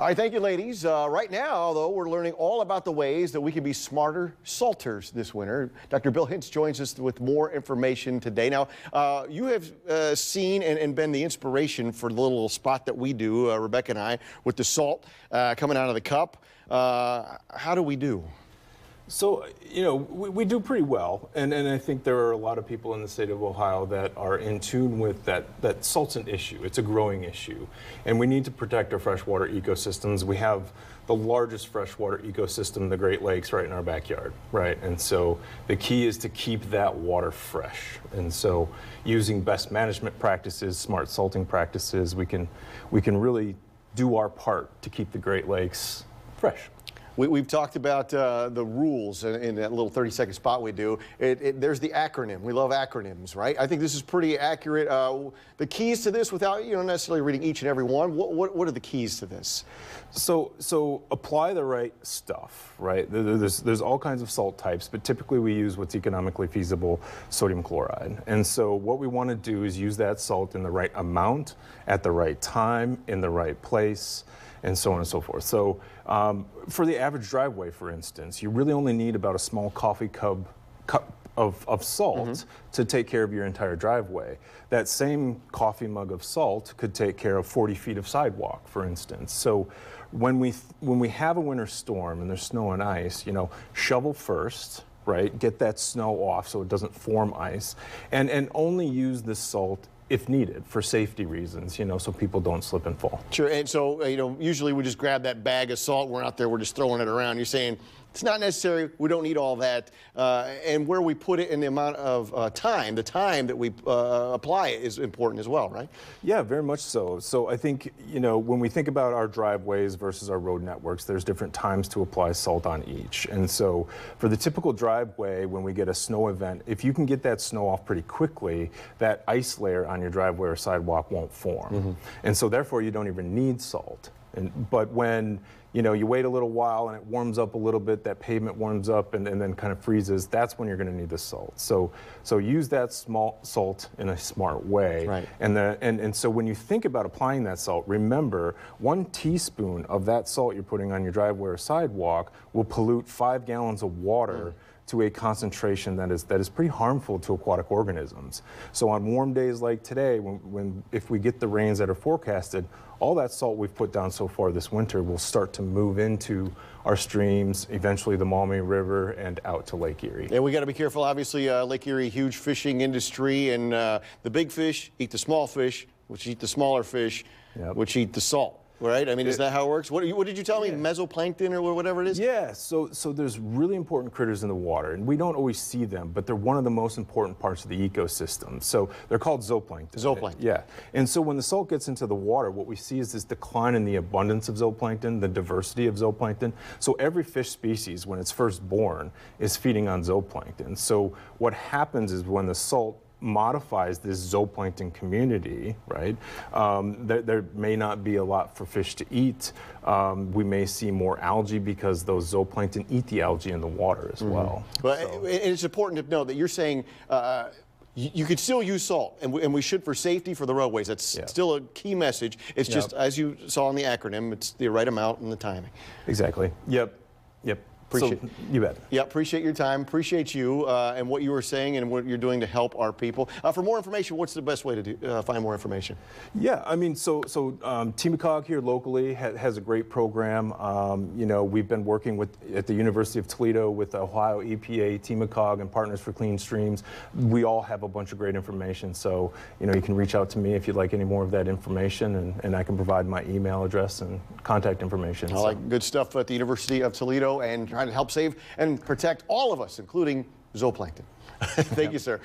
All right, thank you, ladies. Right now, though, we're learning all about the ways that we can be smarter salters this winter. Dr. Bill Hintz joins us with more information today. Now, you have seen and been the inspiration for the little spot that we do, Rebecca and I, with the salt coming out of the cup. How do we do? So, we do pretty well, and I think there are a lot of people in the state of Ohio that are in tune with that salt's an issue. It's a growing issue, and we need to protect our freshwater ecosystems. We have the largest freshwater ecosystem, the Great Lakes, right in our backyard, right? And so the key is to keep that water fresh. And so using best management practices, smart salting practices, we can really do our part to keep the Great Lakes fresh. We've talked about the rules in that little 30-second spot we do. There's the acronym. We love acronyms, right? I think this is pretty accurate. The keys to this, without necessarily reading each and every one, what are the keys to this? So apply the right stuff, right? There's all kinds of salt types, but typically we use what's economically feasible, sodium chloride. And so what we want to do is use that salt in the right amount, at the right time, in the right place, and so on and so forth. So for the average driveway, for instance, you really only need about a small coffee cup of salt to take care of your entire driveway. That same coffee mug of salt could take care of 40 feet of sidewalk, for instance. So when we have a winter storm and there's snow and ice, shovel first, right? Get that snow off so it doesn't form ice, and only use this salt if needed for safety reasons, so people don't slip and fall. Sure, and so, usually we just grab that bag of salt, we're out there, we're just throwing it around. You're saying it's not necessary, we don't need all that, and where we put it in the amount of time, the time that we apply it is important as well, right? Yeah, very much so. So I think, when we think about our driveways versus our road networks, there's different times to apply salt on each. And so for the typical driveway, when we get a snow event, if you can get that snow off pretty quickly, that ice layer on your driveway or sidewalk won't form. And so therefore you don't even need salt. But when you wait a little while and it warms up a little bit, that pavement warms up and then kind of freezes, that's when you're going to need the salt. So use that small salt in a smart way. Right. And so when you think about applying that salt, remember 1 teaspoon of that salt you're putting on your driveway or sidewalk will pollute 5 gallons of water to a concentration that is pretty harmful to aquatic organisms. So on warm days like today, if we get the rains that are forecasted, all that salt we've put down so far this winter will start to move into our streams, eventually the Maumee River, and out to Lake Erie. And we got to be careful, obviously, Lake Erie, huge fishing industry, and the big fish eat the small fish, which eat the smaller fish, which eat the salt. Right? I mean, is that how it works? What did you tell me? Mesoplankton or whatever it is? Yeah, so there's really important critters in the water, and we don't always see them, but they're one of the most important parts of the ecosystem. So they're called zooplankton. Zooplankton. Yeah. And so when the salt gets into the water, what we see is this decline in the abundance of zooplankton, the diversity of zooplankton. So every fish species, when it's first born, is feeding on zooplankton. So what happens is when the salt modifies this zooplankton community, right? There may not be a lot for fish to eat. We may see more algae because those zooplankton eat the algae in the water as well. But it's important to know that you're saying you could still use salt, and we should for safety for the roadways. That's still a key message. It's just, as you saw in the acronym, it's the right amount and the timing. Exactly. Yep. You bet. Yeah, appreciate your time. Appreciate you and what you were saying and what you're doing to help our people. For more information, what's the best way to find more information? Yeah, I mean, so TMCOG here locally has a great program. We've been working at the University of Toledo with Ohio EPA, TMCOG, and Partners for Clean Streams. We all have a bunch of great information. So, you can reach out to me if you'd like any more of that information, and I can provide my email address and contact information. I like good stuff at the University of Toledo and trying to help save and protect all of us, including zooplankton. Thank you, sir.